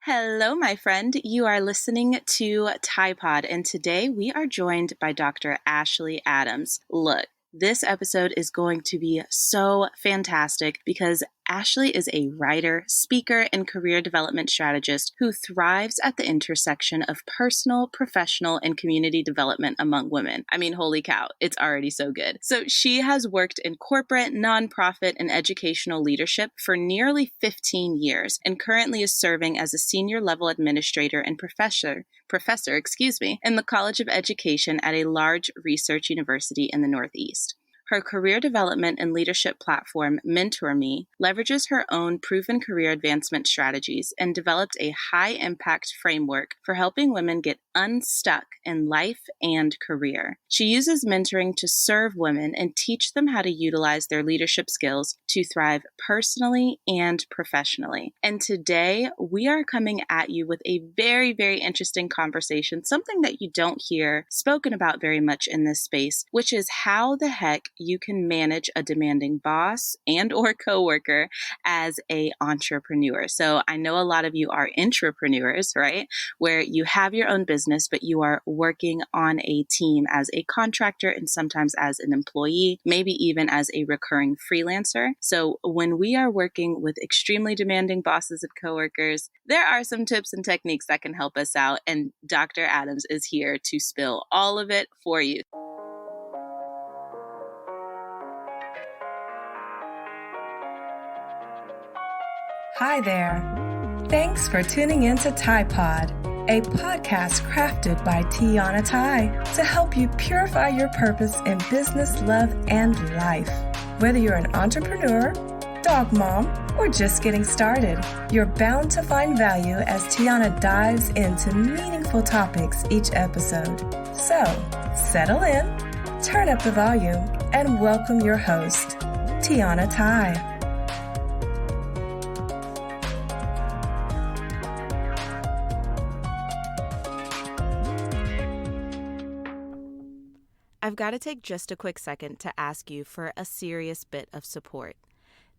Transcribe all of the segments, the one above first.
Hello, my friend. You are listening to TiPod, and today we are joined by Dr. Ashley Adams. Look, this episode is going to be so fantastic because Ashley is a writer, speaker, and career development strategist who thrives at the intersection of personal, professional, and community development among women. I mean, holy cow, it's already so good. So she has worked in corporate, nonprofit, and educational leadership for nearly 15 years and currently is serving as a senior level administrator and professor, in the College of Education at a large research university in the Northeast. Her career development and leadership platform, Mentor Me, leverages her own proven career advancement strategies and developed a high-impact framework for helping women get unstuck in life and career. She uses mentoring to serve women and teach them how to utilize their leadership skills to thrive personally and professionally. And today, we are coming at you with a very, very interesting conversation, something that you don't hear spoken about very much in this space, which is how the heck you can manage a demanding boss and or coworker as a entrepreneur. So I know a lot of you are intrapreneurs, right? Where you have your own business, but you are working on a team as a contractor and sometimes as an employee, maybe even as a recurring freelancer. So when we are working with extremely demanding bosses and coworkers, there are some tips and techniques that can help us out. And Dr. Adams is here to spill all of it for you. Hi there. Thanks for tuning in to TiPod, a podcast crafted by Tiana Tai to help you purify your purpose in business, love, and life. Whether you're an entrepreneur, dog mom, or just getting started, you're bound to find value as Tiana dives into meaningful topics each episode. So, settle in, turn up the volume, and welcome your host, Tiana Tai. I've got to take just a quick second to ask you for a serious bit of support.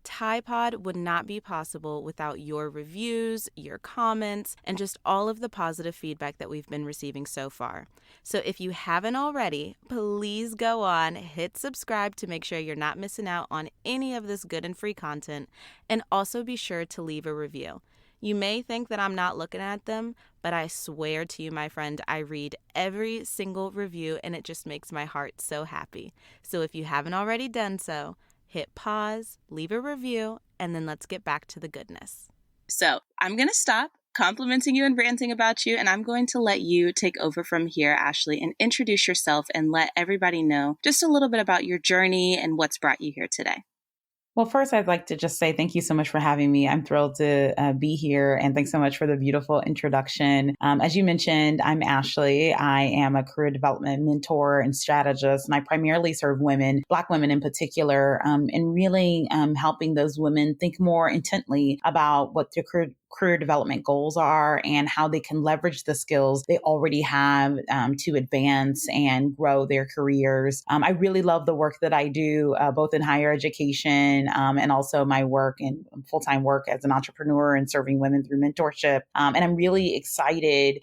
TiPod would not be possible without your reviews, your comments, and just all of the positive feedback that we've been receiving so far. So if you haven't already, please go on, hit subscribe to make sure you're not missing out on any of this good and free content, and also be sure to leave a review. You may think that I'm not looking at them, but I swear to you, my friend, I read every single review and it just makes my heart so happy. So if you haven't already done so, hit pause, leave a review, and then let's get back to the goodness. So I'm going to stop complimenting you and ranting about you, and I'm going to let you take over from here, Ashley, and introduce yourself and let everybody know just a little bit about your journey and what's brought you here today. Well, first, I'd like to just say thank you so much for having me. I'm thrilled to be here. And thanks so much for the beautiful introduction. As you mentioned, I'm Ashley. I am a career development mentor and strategist, and I primarily serve women, Black women in particular, in really helping those women think more intently about what their career development goals are and how they can leverage the skills they already have to advance and grow their careers. I really love the work that I do, both in higher education and also my work and full-time work as an entrepreneur and serving women through mentorship. And I'm really excited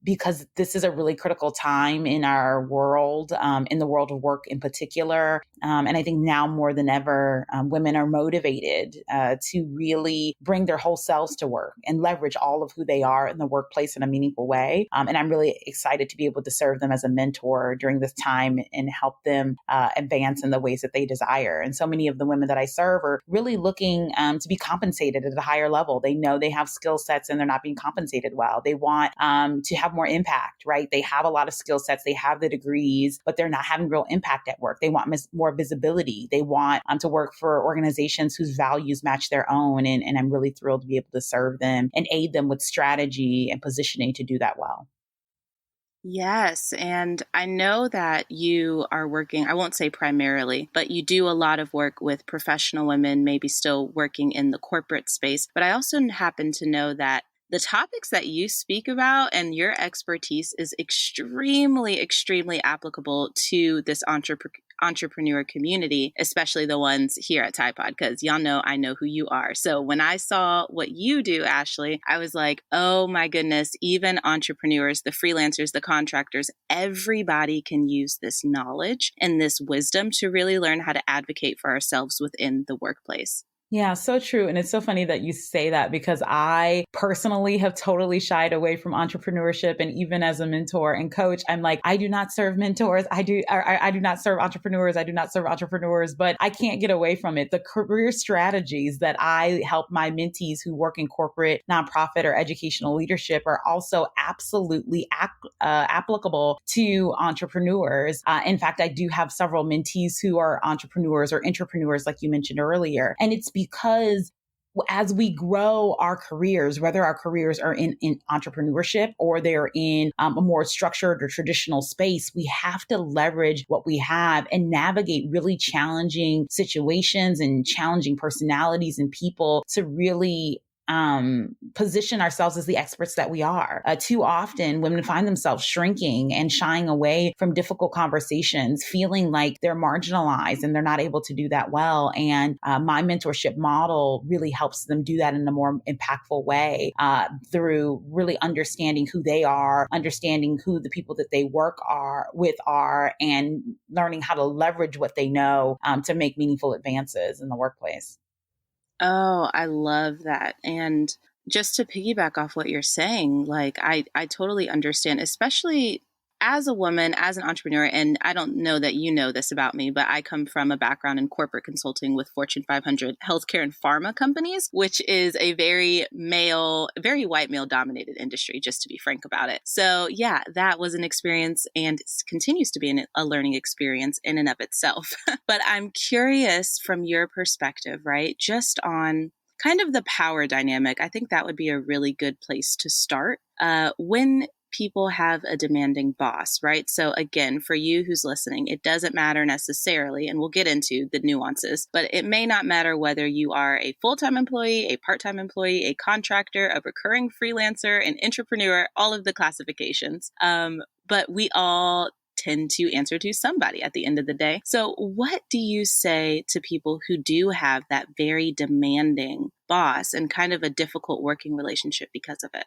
because this is a really critical time in our world, in the world of work in particular. And I think now more than ever, women are motivated to really bring their whole selves to work and leverage all of who they are in the workplace in a meaningful way. And I'm really excited to be able to serve them as a mentor during this time and help them advance in the ways that they desire. And so many of the women that I serve are really looking to be compensated at a higher level. They know they have skill sets and they're not being compensated well. They want to have more impact, right? They have a lot of skill sets, they have the degrees, but they're not having real impact at work. They want more visibility. They want to work for organizations whose values match their own. And I'm really thrilled to be able to serve them and aid them with strategy and positioning to do that well. Yes. And I know that you are working, I won't say primarily, but you do a lot of work with professional women, maybe still working in the corporate space. But I also happen to know that the topics that you speak about and your expertise is extremely, extremely applicable to this entrepreneur community, especially the ones here at Tide Pod, because y'all know I know who you are. So when I saw what you do, Ashley, I was like, oh my goodness, even entrepreneurs, the freelancers, the contractors, everybody can use this knowledge and this wisdom to really learn how to advocate for ourselves within the workplace. Yeah, so true. And it's so funny that you say that because I personally have totally shied away from entrepreneurship. And even as a mentor and coach, I'm like, I do not serve mentors. I do not serve entrepreneurs. I do not serve entrepreneurs, but I can't get away from it. The career strategies that I help my mentees who work in corporate, nonprofit, or educational leadership are also absolutely applicable to entrepreneurs. In fact, I do have several mentees who are entrepreneurs or intrapreneurs, like you mentioned earlier. And it's because as we grow our careers, whether our careers are in entrepreneurship or they're in a more structured or traditional space, we have to leverage what we have and navigate really challenging situations and challenging personalities and people to really position ourselves as the experts that we are. Too often, women find themselves shrinking and shying away from difficult conversations, feeling like they're marginalized and they're not able to do that well. And my mentorship model really helps them do that in a more impactful way through really understanding who they are, understanding who the people that they work with are, and learning how to leverage what they know to make meaningful advances in the workplace. Oh, I love that. And just to piggyback off what you're saying, like I totally understand, especially as a woman, as an entrepreneur, and I don't know that you know this about me, but I come from a background in corporate consulting with Fortune 500 healthcare and pharma companies, which is a very white male dominated industry, just to be frank about it. So yeah, that was an experience and continues to be a learning experience in and of itself. But I'm curious from your perspective, right? Just on kind of the power dynamic, I think that would be a really good place to start. When people have a demanding boss, right? So again, for you who's listening, it doesn't matter necessarily, and we'll get into the nuances, but it may not matter whether you are a full-time employee, a part-time employee, a contractor, a recurring freelancer, an entrepreneur, all of the classifications. But we all tend to answer to somebody at the end of the day. So what do you say to people who do have that very demanding boss and kind of a difficult working relationship because of it?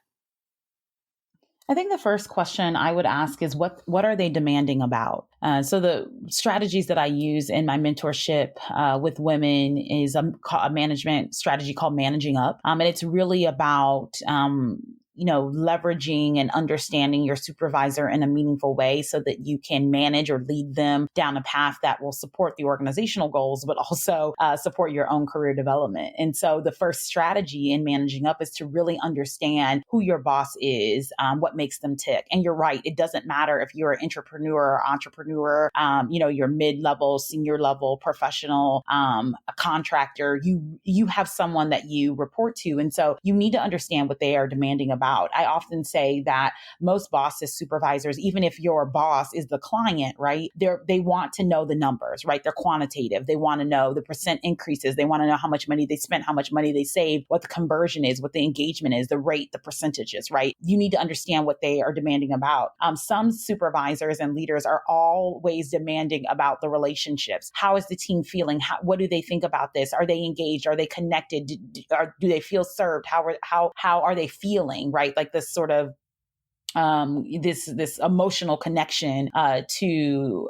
I think the first question I would ask is what are they demanding about? So the strategies that I use in my mentorship with women is a management strategy called Managing Up. And it's really about leveraging and understanding your supervisor in a meaningful way so that you can manage or lead them down a path that will support the organizational goals, but also support your own career development. And so the first strategy in Managing Up is to really understand who your boss is, what makes them tick. And you're right, it doesn't matter if you're an entrepreneur or entrepreneur, you're mid-level, senior level, professional, a contractor, you have someone that you report to. And so you need to understand what they are demanding about. I often say that most bosses, supervisors, even if your boss is the client, right, they want to know the numbers, right? They're quantitative. They want to know the percent increases. They want to know how much money they spent, how much money they saved, what the conversion is, what the engagement is, the rate, the percentages, right? You need to understand what they are demanding about. Some supervisors and leaders are always demanding about the relationships. How is the team feeling? What do they think about this? Are they engaged? Are they connected? Do they feel served? How are they feeling? Right? Like this sort of this emotional connection to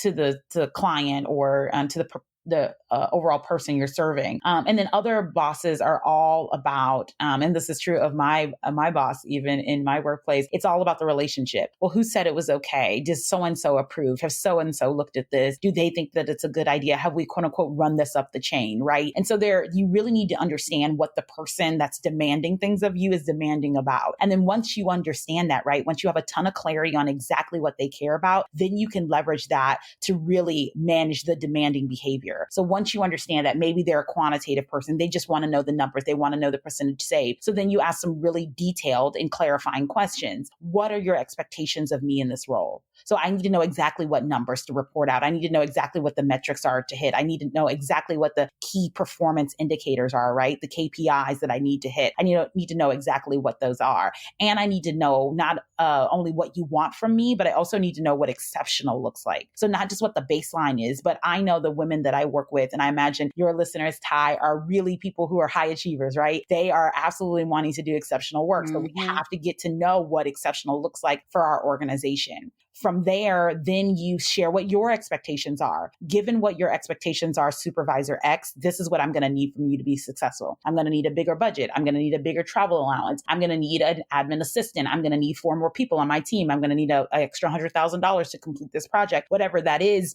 the client or to the overall person you're serving. And then other bosses are all about, and this is true of my boss, even in my workplace, it's all about the relationship. Well, who said it was okay? Does so-and-so approve? Have so-and-so looked at this? Do they think that it's a good idea? Have we quote unquote run this up the chain, right? And so you really need to understand what the person that's demanding things of you is demanding about. And then once you understand that, right, once you have a ton of clarity on exactly what they care about, then you can leverage that to really manage the demanding behavior. measure. So once you understand that maybe they're a quantitative person, they just want to know the numbers, they want to know the percentage saved. So then you ask some really detailed and clarifying questions. What are your expectations of me in this role? So I need to know exactly what numbers to report out. I need to know exactly what the metrics are to hit. I need to know exactly what the key performance indicators are, right? The KPIs that I need to hit. I need to know exactly what those are. And I need to know not only what you want from me, but I also need to know what exceptional looks like. So not just what the baseline is, but I know the women that I work with, and I imagine your listeners, Ty, are really people who are high achievers, right? They are absolutely wanting to do exceptional work. So we have to get to know what exceptional looks like for our organization. From there, then you share what your expectations are. Given what your expectations are, Supervisor X, this is what I'm going to need from you to be successful. I'm going to need a bigger budget. I'm going to need a bigger travel allowance. I'm going to need an admin assistant. I'm going to need 4 more people on my team. I'm going to need an extra $100,000 to complete this project, whatever that is.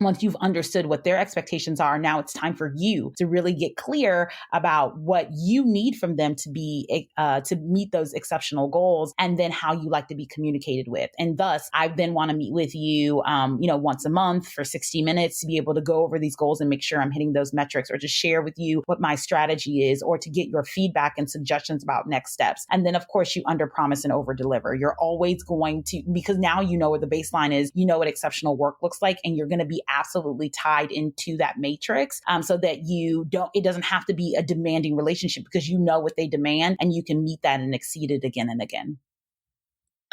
Once you've understood what their expectations are, now it's time for you to really get clear about what you need from them to be to meet those exceptional goals, and then how you like to be communicated with. And thus, I then want to meet with you, once a month for 60 minutes to be able to go over these goals and make sure I'm hitting those metrics, or to share with you what my strategy is, or to get your feedback and suggestions about next steps. And then, of course, you under promise and over deliver. You're always going to, because now you know what the baseline is, you know what exceptional work looks like, and you're going to be absolutely tied into that matrix, so that it doesn't have to be a demanding relationship, because you know what they demand and you can meet that and exceed it again and again.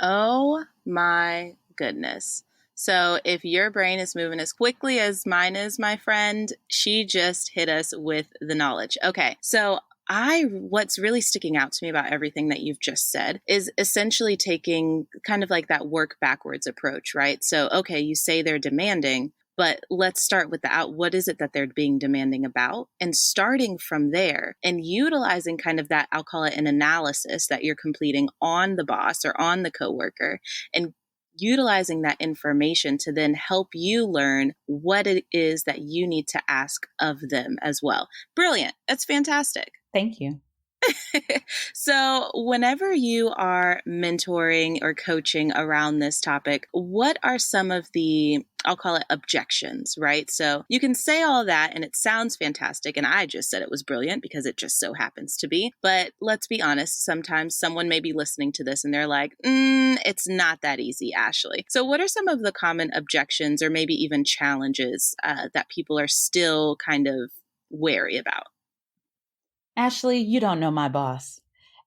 Oh my goodness. So if your brain is moving as quickly as mine is, my friend, she just hit us with the knowledge. Okay. So what's really sticking out to me about everything that you've just said is essentially taking kind of like that work backwards approach, right? So, okay, you say they're demanding, but let's start with what is it that they're being demanding about? And starting from there and utilizing kind of that, I'll call it an analysis that you're completing on the boss or on the coworker, and utilizing that information to then help you learn what it is that you need to ask of them as well. Brilliant. That's fantastic. Thank you. So whenever you are mentoring or coaching around this topic, what are some of the, I'll call it objections, right? So you can say all that and it sounds fantastic. And I just said it was brilliant because it just so happens to be. But let's be honest, sometimes someone may be listening to this and they're like, it's not that easy, Ashley. So what are some of the common objections or maybe even challenges that people are still kind of wary about? Ashley, you don't know my boss.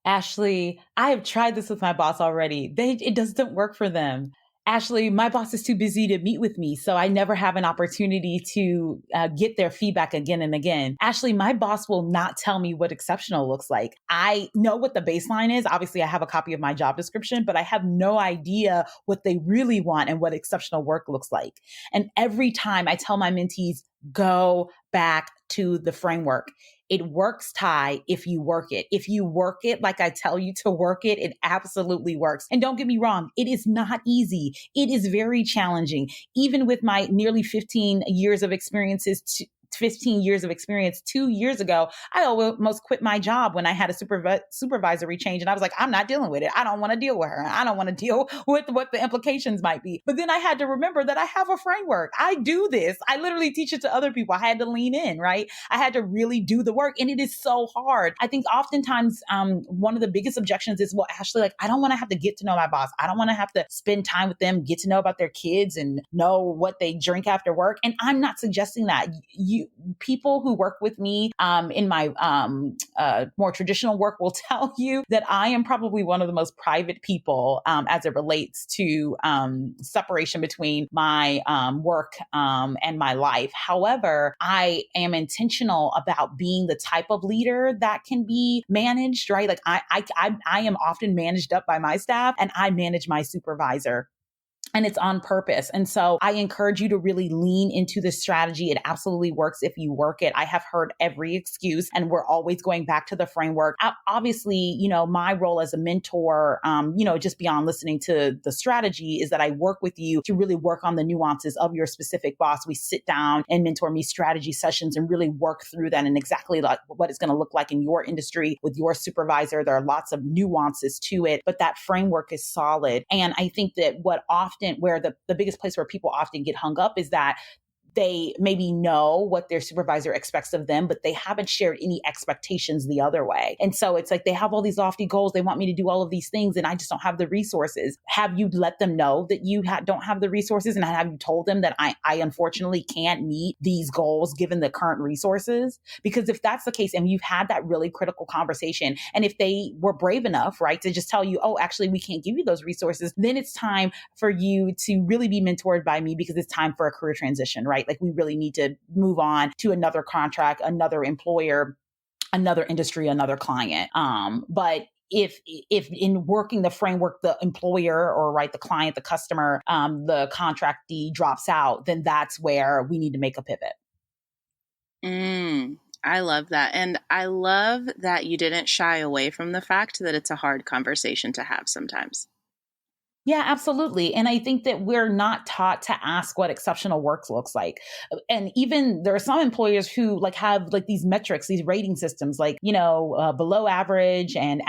Ashley, I have tried this with my boss already. It doesn't work for them. Ashley, my boss is too busy to meet with me, so I never have an opportunity to get their feedback again and again. Ashley, my boss will not tell me what exceptional looks like. I know what the baseline is. Obviously, I have a copy of my job description, but I have no idea what they really want and what exceptional work looks like. And every time I tell my mentees, go back to the framework. It works, Ty, if you work it. If you work it like I tell you to work it, it absolutely works. And don't get me wrong, it is not easy. It is very challenging. Even with my nearly 15 years of experiences 2 years ago, I almost quit my job when I had a supervisory change. And I was like, I'm not dealing with it. I don't want to deal with her. I don't want to deal with what the implications might be. But then I had to remember that I have a framework. I do this. I literally teach it to other people. I had to lean in, right? I had to really do the work. And it is so hard. I think oftentimes one of the biggest objections is, well, Ashley, I don't want to have to get to know my boss. I don't want to have to spend time with them, get to know about their kids and know what they drink after work. And I'm not suggesting that. People who work with me in my more traditional work will tell you that I am probably one of the most private people as it relates to separation between my work and my life. However, I am intentional about being the type of leader that can be managed, right? Like I am often managed up by my staff, and I manage my supervisor. And it's on purpose. And so I encourage you to really lean into this strategy. It absolutely works if you work it. I have heard every excuse, and we're always going back to the framework. Obviously, my role as a mentor, just beyond listening to the strategy, is that I work with you to really work on the nuances of your specific boss. We sit down and mentor me strategy sessions and really work through that and exactly like what it's going to look like in your industry with your supervisor. There are lots of nuances to it, but that framework is solid. And I think that where the biggest place where people often get hung up is that they maybe know what their supervisor expects of them, but they haven't shared any expectations the other way. And so it's like they have all these lofty goals. They want me to do all of these things and I just don't have the resources. Have you let them know that you don't have the resources? And have you told them that I unfortunately can't meet these goals given the current resources? Because if that's the case and you've had that really critical conversation, and if they were brave enough, right, to just tell you, oh, actually, we can't give you those resources, then it's time for you to really be mentored by me because it's time for a career transition, right? Like we really need to move on to another contract, another employer, another industry, another client. But if in working the framework, the employer or right, the client, the customer, the contractee drops out, then that's where we need to make a pivot. I love that. And I love that you didn't shy away from the fact that it's a hard conversation to have sometimes. Yeah, absolutely. And I think that we're not taught to ask what exceptional work looks like. And even there are some employers who like have like these metrics, these rating systems, like, below average and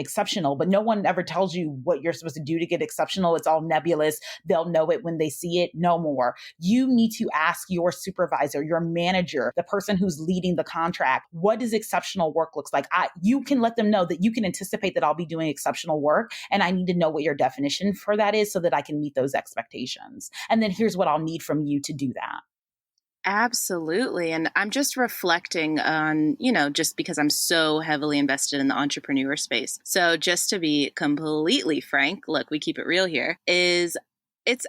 exceptional, but no one ever tells you what you're supposed to do to get exceptional. It's all nebulous. They'll know it when they see it. No more. You need to ask your supervisor, your manager, the person who's leading the contract, what does exceptional work looks like? You can let them know that you can anticipate that I'll be doing exceptional work. And I need to know what your definition for that is so that I can meet those expectations. And then here's what I'll need from you to do that. Absolutely. And I'm just reflecting on, just because I'm so heavily invested in the entrepreneur space. So just to be completely frank, look, we keep it real here, it's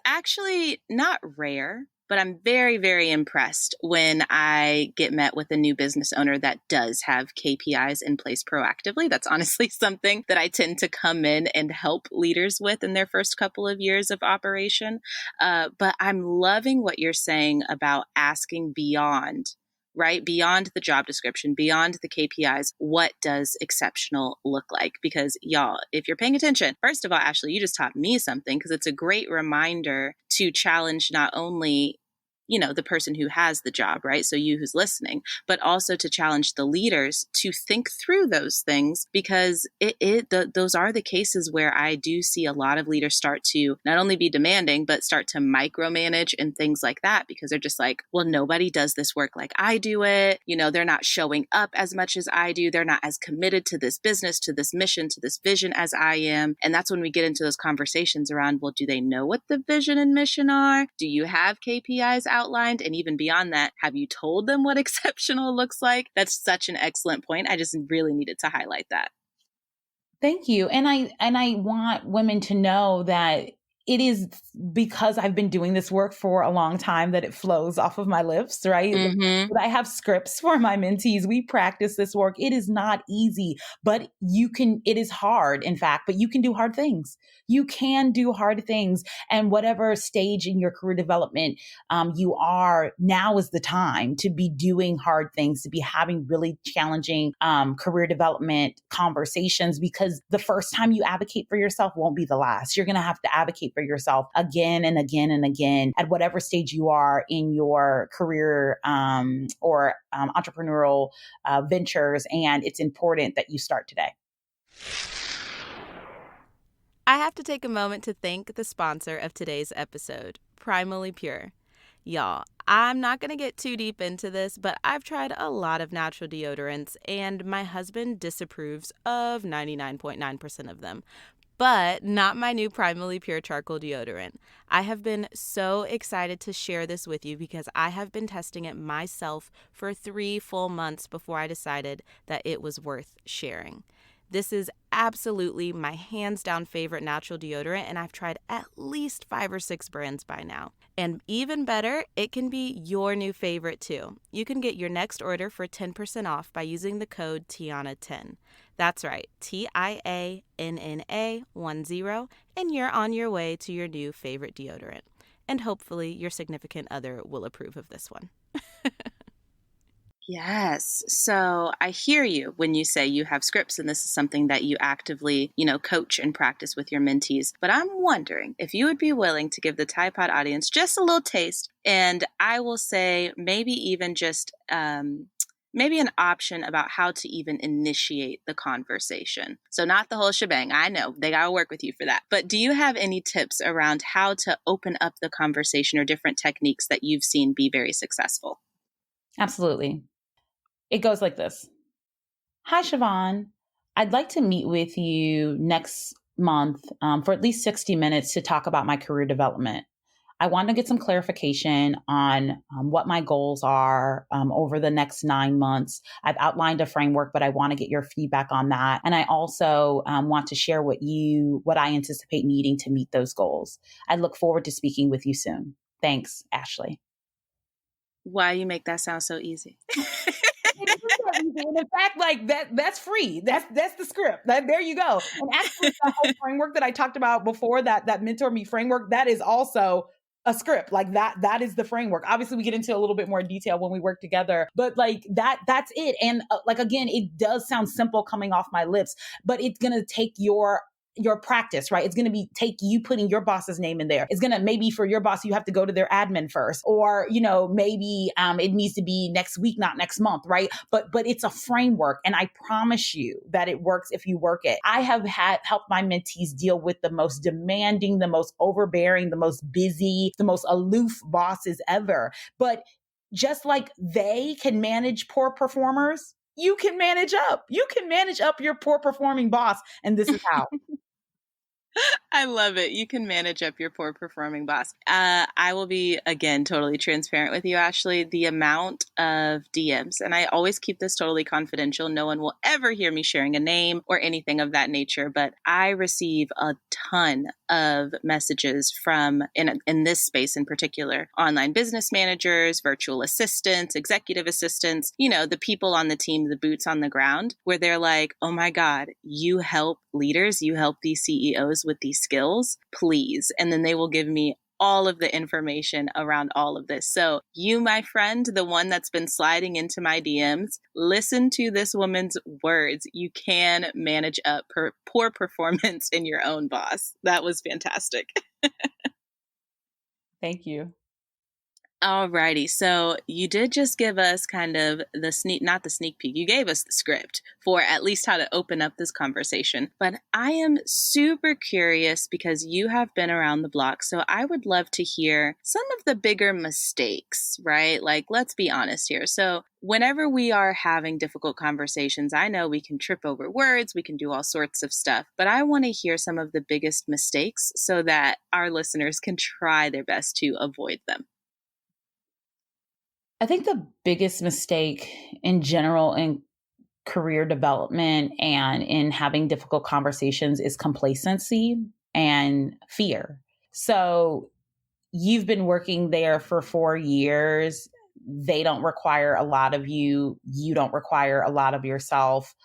actually not rare, but I'm very, very impressed when I get met with a new business owner that does have KPIs in place proactively. That's honestly something that I tend to come in and help leaders with in their first couple of years of operation. But I'm loving what you're saying about asking beyond, right? Beyond the job description, beyond the KPIs, what does exceptional look like? Because y'all, if you're paying attention, first of all, Ashley, you just taught me something because it's a great reminder to challenge not only the person who has the job, right? So you who's listening, but also to challenge the leaders to think through those things because those are the cases where I do see a lot of leaders start to not only be demanding, but start to micromanage and things like that because they're just like, well, nobody does this work like I do it. They're not showing up as much as I do. They're not as committed to this business, to this mission, to this vision as I am. And that's when we get into those conversations around, well, do they know what the vision and mission are? Do you have KPIs outlined? And even beyond that, have you told them what exceptional looks like? That's such an excellent point. I just really needed to highlight that. Thank you. And I want women to know that it is because I've been doing this work for a long time that it flows off of my lips, right? Mm-hmm. I have scripts for my mentees. We practice this work. It is not easy, but it is hard, in fact, but you can do hard things. You can do hard things. And whatever stage in your career development you are, now is the time to be doing hard things, to be having really challenging career development conversations, because the first time you advocate for yourself won't be the last. You're going to have to advocate for yourself again and again and again at whatever stage you are in your career or entrepreneurial ventures. And it's important that you start today. I have to take a moment to thank the sponsor of today's episode, Primally Pure. Y'all, I'm not going to get too deep into this, but I've tried a lot of natural deodorants, and my husband disapproves of 99.9% of them. But not my new Primally Pure Charcoal Deodorant. I have been so excited to share this with you because I have been testing it myself for 3 full months before I decided that it was worth sharing. This is absolutely my hands down favorite natural deodorant, and I've tried at least 5 or 6 brands by now. And even better, it can be your new favorite too. You can get your next order for 10% off by using the code Tiana10. That's right, TIANNA10, and you're on your way to your new favorite deodorant. And hopefully your significant other will approve of this one. Yes. So I hear you when you say you have scripts and this is something that you actively, coach and practice with your mentees. But I'm wondering if you would be willing to give the Tide Pod audience just a little taste. And I will say maybe even just maybe an option about how to even initiate the conversation. So not the whole shebang. I know they got to work with you for that. But do you have any tips around how to open up the conversation or different techniques that you've seen be very successful? Absolutely. It goes like this. Hi, Siobhan. I'd like to meet with you next month for at least 60 minutes to talk about my career development. I want to get some clarification on what my goals are over the next 9 months. I've outlined a framework, but I want to get your feedback on that. And I also want to share what I anticipate needing to meet those goals. I look forward to speaking with you soon. Thanks, Ashley. Why you make that sound so easy? And in fact, like that's free. That's the script. There you go. And actually the whole framework that I talked about before, that Mentor Me framework, that is also a script. Like that is the framework. Obviously we get into a little bit more detail when we work together, but like that's it. And like, again, it does sound simple coming off my lips, but it's going to take your practice, right? It's going to take you putting your boss's name in there. It's going to, maybe for your boss, you have to go to their admin first, or, maybe it needs to be next week, not next month, right? But it's a framework. And I promise you that it works if you work it. I have helped my mentees deal with the most demanding, the most overbearing, the most busy, the most aloof bosses ever. But just like they can manage poor performers, you can manage up. You can manage up your poor performing boss. And this is how. I love it. You can manage up your poor performing boss. I will be, again, totally transparent with you, Ashley. The amount of DMs, and I always keep this totally confidential. No one will ever hear me sharing a name or anything of that nature, but I receive a ton of messages from, in this space in particular, online business managers, virtual assistants, executive assistants, the people on the team, the boots on the ground, where they're like, oh my God, you help leaders, you help these CEOs with these skills, please. And then they will give me all of the information around all of this. So you, my friend, the one that's been sliding into my DMs, listen to this woman's words. You can manage up poor performance in your own boss. That was fantastic. Thank you. Alrighty, so you did just give us kind of not the sneak peek, you gave us the script for at least how to open up this conversation. But I am super curious because you have been around the block, so I would love to hear some of the bigger mistakes, right? Like, let's be honest here. So whenever we are having difficult conversations, I know we can trip over words, we can do all sorts of stuff, but I want to hear some of the biggest mistakes so that our listeners can try their best to avoid them. I think the biggest mistake in general in career development and in having difficult conversations is complacency and fear. So you've been working there for 4 years. They don't require a lot of you. You don't require a lot of yourself.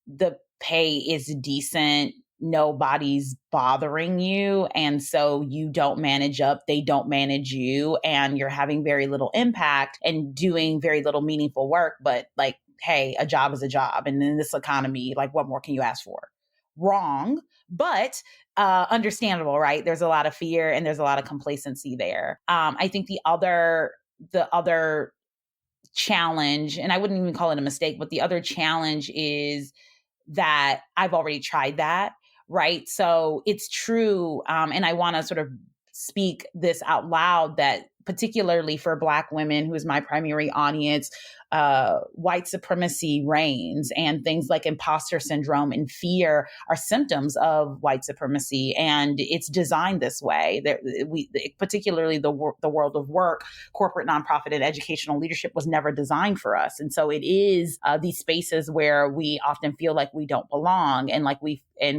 The pay is decent. Nobody's bothering you. And so you don't manage up, they don't manage you, and you're having very little impact and doing very little meaningful work. But like, hey, a job is a job. And in this economy, like, what more can you ask for? Wrong, but understandable, right? There's a lot of fear and there's a lot of complacency there. I think the other challenge, and I wouldn't even call it a mistake, but the other challenge is that I've already tried that. Right. So it's true. And I want to sort of speak this out loud, that particularly for Black women, who is my primary audience, white supremacy reigns, and things like imposter syndrome and fear are symptoms of white supremacy. And it's designed this way. Particularly the world of work, corporate, nonprofit, and educational leadership was never designed for us. And so it is these spaces where we often feel like we don't belong, and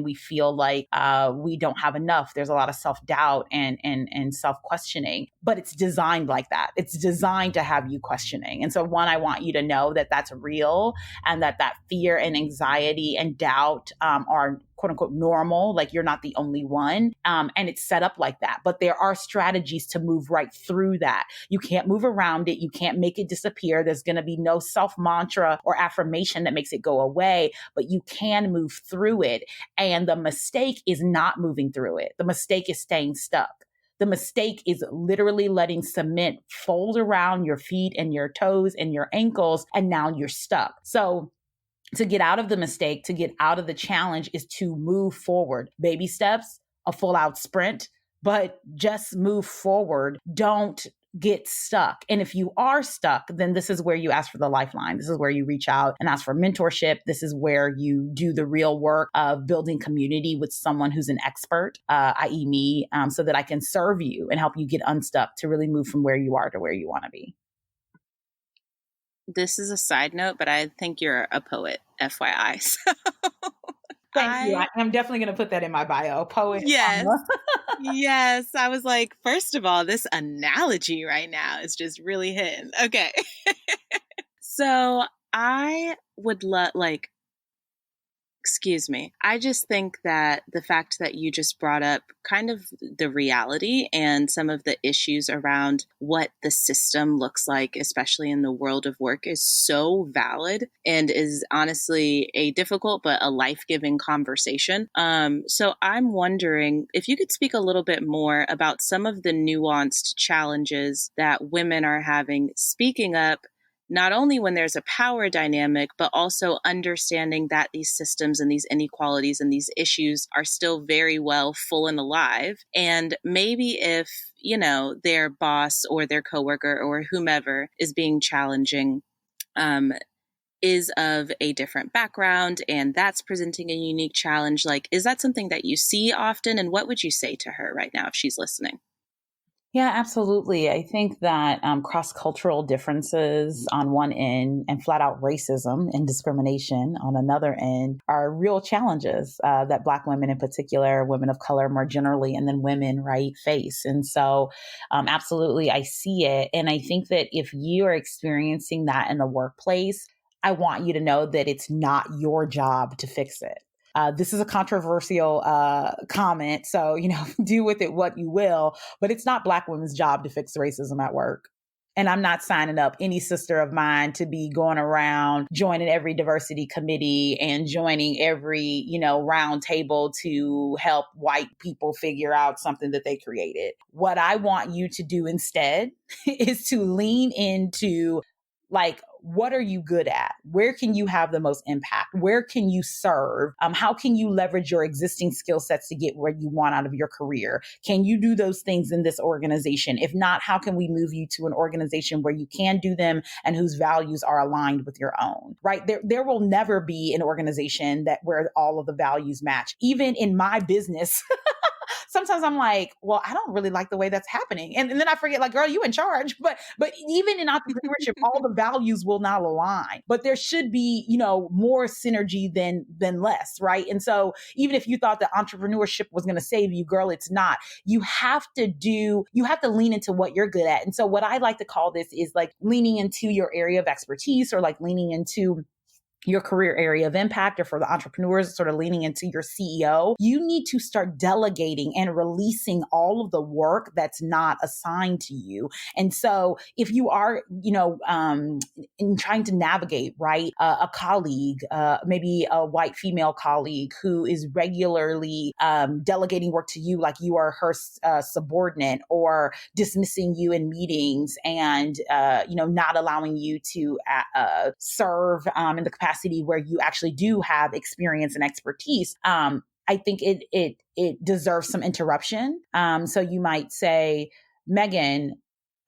we feel like we don't have enough. There's a lot of self-doubt and self-questioning, but it's designed like that. It's designed to have you questioning. And so I want you to know that that's real, and that fear and anxiety and doubt are quote unquote normal. Like, you're not the only one. And it's set up like that. But there are strategies to move right through that. You can't move around it. You can't make it disappear. There's going to be no self mantra or affirmation that makes it go away, but you can move through it. And the mistake is not moving through it. The mistake is staying stuck. The mistake is literally letting cement fold around your feet and your toes and your ankles, and now you're stuck. So to get out of the mistake, to get out of the challenge is to move forward. Baby steps, a full out sprint, but just move forward. Don't get stuck. And if you are stuck, then this is where you ask for the lifeline. This is where you reach out and ask for mentorship. This is where you do the real work of building community with someone who's an expert, i.e. me, so that I can serve you and help you get unstuck to really move from where you are to where you want to be. This is a side note, but I think you're a poet, FYI. So Thank you. I'm definitely going to put that in my bio. Poet. Yes. Yes. I was like, first of all, this analogy right now is just really hitting. Okay. So I would excuse me. I just think that the fact that you just brought up kind of the reality and some of the issues around what the system looks like, especially in the world of work, is so valid and is honestly a difficult but a life-giving conversation. So I'm wondering if you could speak a little bit more about some of the nuanced challenges that women are having speaking up, not only when there's a power dynamic, but also understanding that these systems and these inequalities and these issues are still very well full and alive. And maybe if, their boss or their coworker or whomever is being challenging, is of a different background and that's presenting a unique challenge, is that something that you see often? And what would you say to her right now if she's listening? Yeah, absolutely. I think that cross-cultural differences on one end and flat out racism and discrimination on another end are real challenges that Black women in particular, women of color more generally, and then women, right, face. And so absolutely, I see it. And I think that if you are experiencing that in the workplace, I want you to know that it's not your job to fix it. This is a controversial comment, so, do with it what you will, but it's not Black women's job to fix racism at work. And I'm not signing up any sister of mine to be going around joining every diversity committee and joining every, round table to help white people figure out something that they created. What I want you to do instead is to lean into what are you good at? Where can you have the most impact? Where can you serve? How can you leverage your existing skill sets to get where you want out of your career? Can you do those things in this organization? If not, how can we move you to an organization where you can do them and whose values are aligned with your own, right? There will never be an organization where all of the values match. Even in my business, sometimes I'm like, well, I don't really like the way that's happening. And then I forget, girl, you in charge. But even in entrepreneurship, all the values will not align. But there should be, more synergy than less, right? And so even if you thought that entrepreneurship was going to save you, girl, it's not. You have to lean into what you're good at. And so what I like to call this is leaning into your area of expertise, or leaning into your career area of impact, or for the entrepreneurs, sort of leaning into your CEO. You need to start delegating and releasing all of the work that's not assigned to you. And so if you are, in trying to navigate, right, a colleague, maybe a white female colleague who is regularly delegating work to you like you are her subordinate, or dismissing you in meetings and, not allowing you to serve in the capacity where you actually do have experience and expertise, I think it deserves some interruption. So you might say, Megan,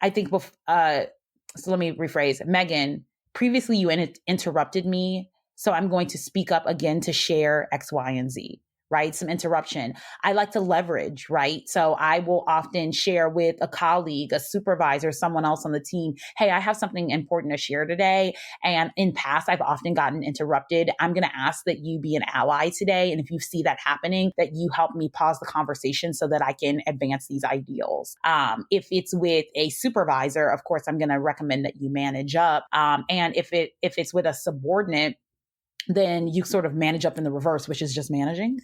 I think, so let me rephrase. Megan, previously you interrupted me, so I'm going to speak up again to share X, Y, and Z. Right? Some interruption. I like to leverage, right? So I will often share with a colleague, a supervisor, someone else on the team, hey, I have something important to share today. And in past, I've often gotten interrupted. I'm going to ask that you be an ally today. And if you see that happening, that you help me pause the conversation so that I can advance these ideals. If it's with a supervisor, of course, I'm going to recommend that you manage up. And if it's with a subordinate, then you sort of manage up in the reverse, which is just managing.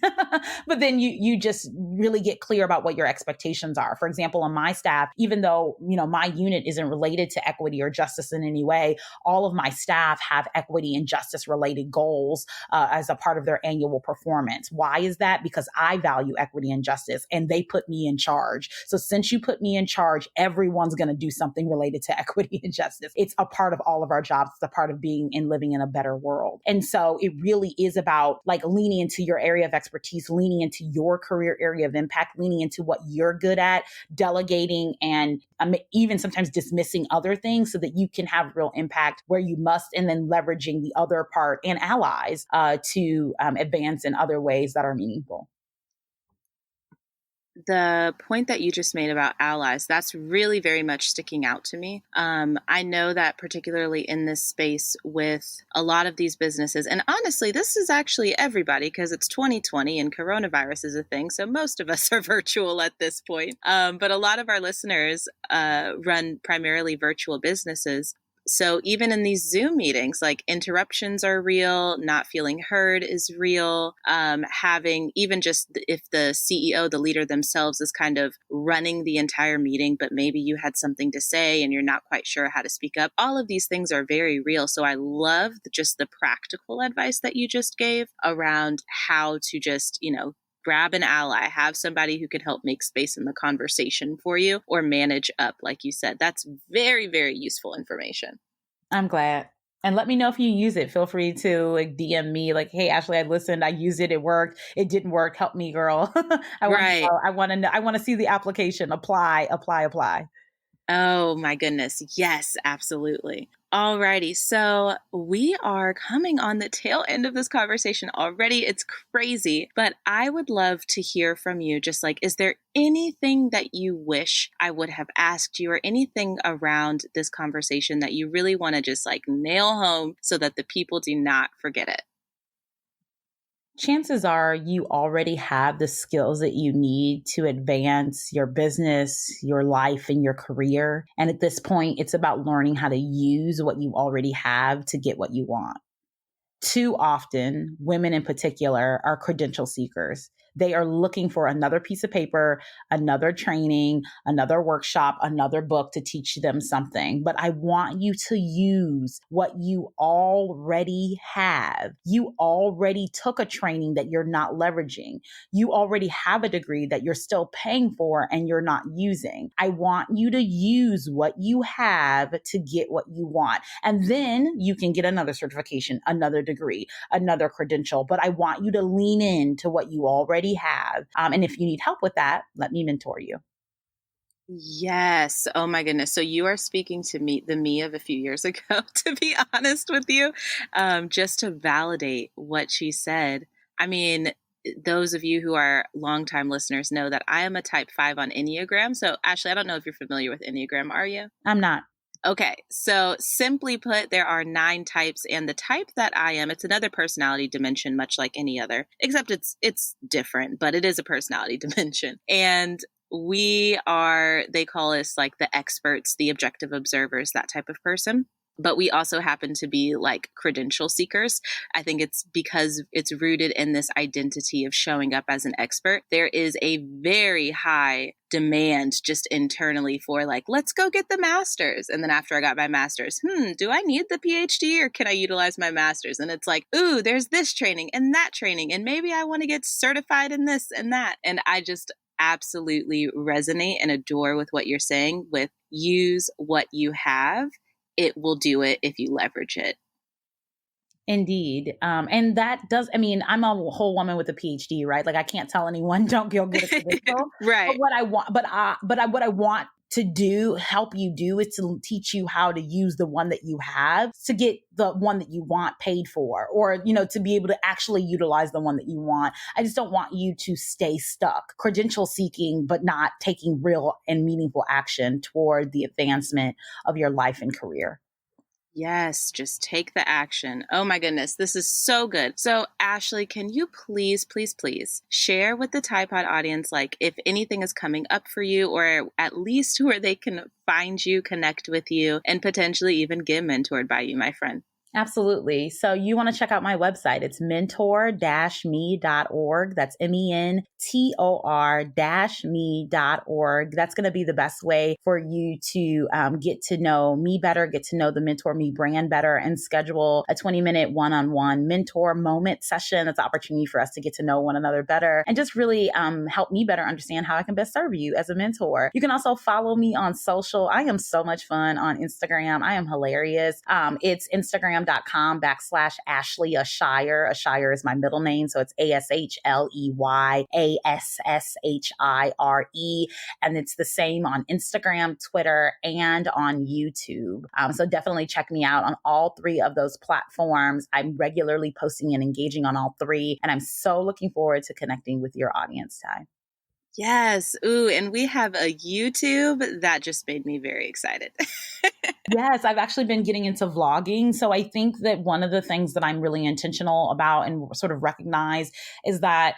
But then you just really get clear about what your expectations are. For example, on my staff, even though, my unit isn't related to equity or justice in any way, all of my staff have equity and justice related goals as a part of their annual performance. Why is that? Because I value equity and justice and they put me in charge. So since you put me in charge, everyone's going to do something related to equity and justice. It's a part of all of our jobs. It's a part of being and living in a better world. And so it really is about like leaning into your area of expertise, leaning into your career area of impact, leaning into what you're good at, delegating and even sometimes dismissing other things so that you can have real impact where you must, and then leveraging the other part and allies to advance in other ways that are meaningful. The point that you just made about allies, that's really very much sticking out to me. I know that particularly in this space with a lot of these businesses, and honestly, this is actually everybody because it's 2020 and coronavirus is a thing. So most of us are virtual at this point. But a lot of our listeners run primarily virtual businesses. So even in these Zoom meetings, like interruptions are real, not feeling heard is real. Having even just if the CEO, the leader themselves is kind of running the entire meeting, but maybe you had something to say and you're not quite sure how to speak up. All of these things are very real. So I love just the practical advice that you just gave around how to just, grab an ally, have somebody who could help make space in the conversation for you or manage up, like you said. That's very, very useful information. I'm glad. And let me know if you use it. Feel free to DM me like, hey, Ashley, I listened. I used it. It worked. It didn't work. Help me, girl. I want to know. I want to see the application. Apply. Oh my goodness. Yes, absolutely. Alrighty. So we are coming on the tail end of this conversation already. It's crazy, but I would love to hear from you. Just like, is there anything that you wish I would have asked you or anything around this conversation that you really want to just like nail home so that the people do not forget it? Chances are you already have the skills that you need to advance your business, your life, and your career. And at this point, it's about learning how to use what you already have to get what you want. Too often, women in particular are credential seekers. They are looking for another piece of paper, another training, another workshop, another book to teach them something. But I want you to use what you already have. You already took a training that you're not leveraging. You already have a degree that you're still paying for and you're not using. I want you to use what you have to get what you want. And then you can get another certification, another degree, another credential. But I want you to lean into what you already have. And if you need help with that, let me mentor you. Yes. Oh my goodness. So you are speaking to me, the me of a few years ago, to be honest with you, just to validate what she said. I mean, those of you who are longtime listeners know that I am a type 5 on Enneagram. So Ashley, I don't know if you're familiar with Enneagram, are you? I'm not. Okay, so simply put, there are 9 types, and the type that I am, it's another personality dimension, much like any other, except it's different, but it is a personality dimension. And they call us like the experts, the objective observers, that type of person. But we also happen to be like credential seekers. I think it's because it's rooted in this identity of showing up as an expert. There is a very high demand just internally for like, let's go get the master's. And then after I got my master's, do I need the PhD or can I utilize my master's? And it's like, ooh, there's this training and that training. And maybe I want to get certified in this and that. And I just absolutely resonate and adore with what you're saying with use what you have. It will do it if you leverage it. Indeed. And that does, I'm a whole woman with a PhD, right? Like I can't tell anyone don't go get a credential. Right. But what I want to do, help you do is to teach you how to use the one that you have to get the one that you want paid for, or, to be able to actually utilize the one that you want. I just don't want you to stay stuck credential seeking, but not taking real and meaningful action toward the advancement of your life and career. Yes, just take the action. Oh my goodness, this is so good. So Ashley, can you please share with the Tide Pod audience, like if anything is coming up for you, or at least where they can find you, connect with you, and potentially even get mentored by you, my friend? Absolutely. So you want to check out my website. It's mentor-me.org. That's mentor-me.org. That's going to be the best way for you to get to know me better, get to know the Mentor Me brand better, and schedule a 20-minute one-on-one mentor moment session. That's an opportunity for us to get to know one another better and just really help me better understand how I can best serve you as a mentor. You can also follow me on social. I am so much fun on Instagram. I am hilarious. It's Instagram.com/Ashley Ashire. Ashire is my middle name. So it's ASHLEYASSHIRE. And it's the same on Instagram, Twitter, and on YouTube. So definitely check me out on all three of those platforms. I'm regularly posting and engaging on all three. And I'm so looking forward to connecting with your audience, Ty. Yes. Ooh, and we have a YouTube. That just made me very excited. Yes, I've actually been getting into vlogging. So I think that one of the things that I'm really intentional about and sort of recognize is that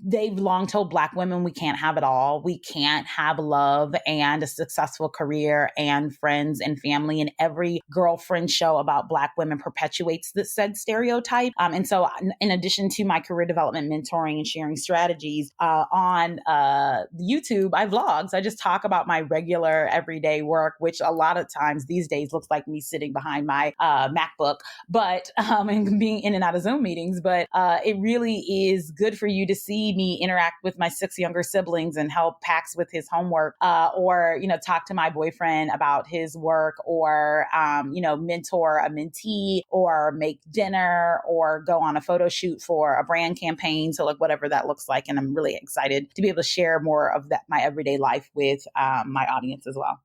they've long told Black women we can't have it all. We can't have love and a successful career and friends and family. And every girlfriend show about Black women perpetuates the said stereotype. And so in addition to my career development, mentoring, and sharing strategies on YouTube, I vlog. So I just talk about my regular everyday work, which a lot of times these days looks like me sitting behind my MacBook, but and being in and out of Zoom meetings. But it really is good for you to see me interact with my 6 younger siblings and help Pax with his homework, or, talk to my boyfriend about his work, or, mentor a mentee, or make dinner, or go on a photo shoot for a brand campaign. So like whatever that looks like. And I'm really excited to be able to share more of that, my everyday life with my audience as well.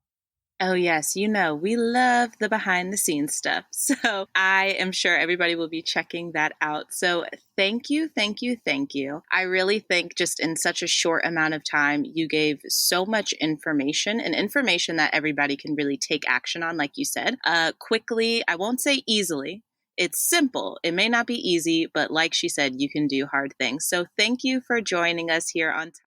Oh, yes. We love the behind the scenes stuff. So I am sure everybody will be checking that out. So thank you, thank you, thank you. I really think just in such a short amount of time, you gave so much information, and information that everybody can really take action on, like you said, quickly. I won't say easily. It's simple. It may not be easy, but like she said, you can do hard things. So thank you for joining us here on